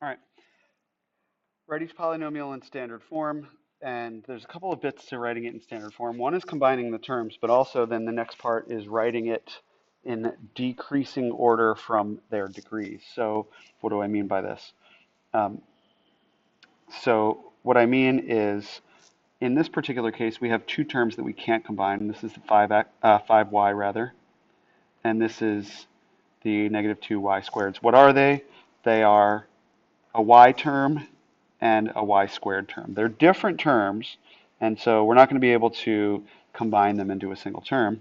All right, write each polynomial in standard form, and there's a couple of bits to writing it in standard form. One is combining the terms, but also then the next part is writing it in decreasing order from their degrees. So what do I mean by this? Um, so what I mean is, in this particular case, we have two terms that we can't combine. This is the 5y rather, and this is the negative 2y squareds. What are they? They are a y term and a y squared term. They're different terms, and so we're not going to be able to combine them into a single term.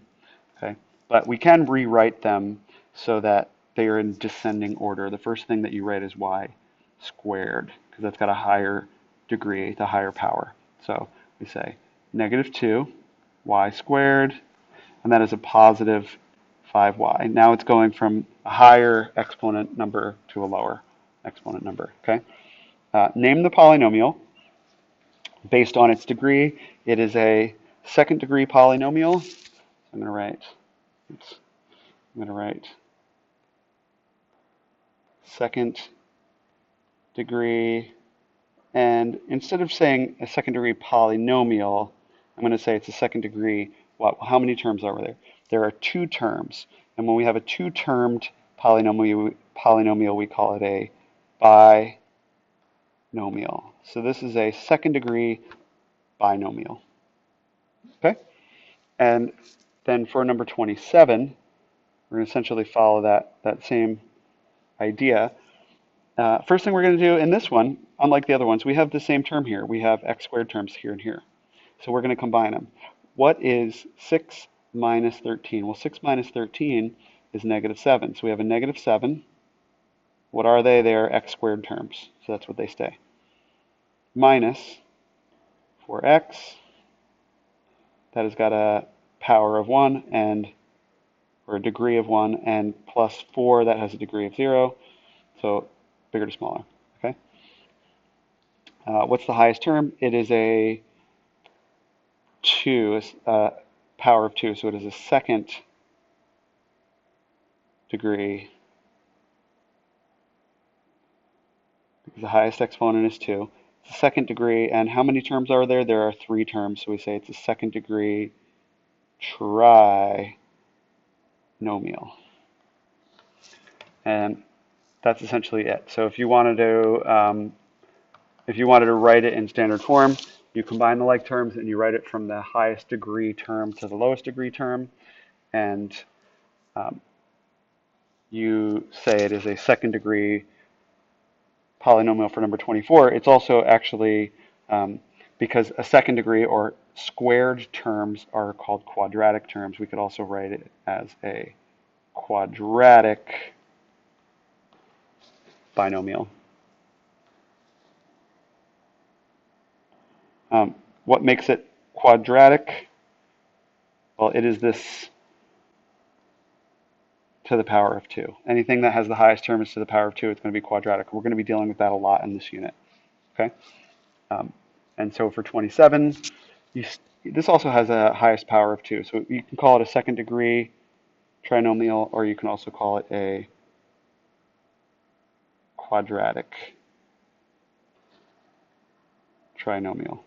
Okay, but we can rewrite them so that they are in descending order. The first thing that you write is y squared, because that's got a higher degree, the higher power. So we say negative 2 y squared, and that is a positive 5y. Now it's going from a higher exponent number to a lower exponent number. Okay. Name the polynomial based on its degree. It is a second degree polynomial. I'm going to write second degree, and instead of saying a second degree polynomial, I'm going to say it's a second degree. How many terms are there? There are two terms, and when we have a two-termed polynomial, we call it a binomial. So this is a second degree binomial. Okay? And then for number 27, we're going to essentially follow that same idea. First thing we're going to do in this one, unlike the other ones, we have the same term here. We have x squared terms here and here. So we're going to combine them. What is 6 minus 13? Well, 6 minus 13 is negative 7. So we have a negative 7. What are they? They are x squared terms. So that's what they stay. Minus 4x. That has got a power of 1 or a degree of 1, and plus 4, that has a degree of 0. So bigger to smaller. Okay. What's the highest term? It is a 2, power of 2. So it is a second degree, because the highest exponent is 2. It's a second degree, and how many terms are there? There are 3 terms, so we say it's a second degree trinomial. And that's essentially it. So if you wanted to write it in standard form, you combine the like terms and you write it from the highest degree term to the lowest degree term, and you say it is a second degree polynomial for number 24. It's also actually, because a second degree or squared terms are called quadratic terms, we could also write it as a quadratic binomial. What makes it quadratic? Well, it is this to the power of 2. Anything that has the highest term is to the power of 2, it's going to be quadratic. We're going to be dealing with that a lot in this unit. Okay, and so for 27, this also has a highest power of 2. So you can call it a second degree trinomial, or you can also call it a quadratic trinomial.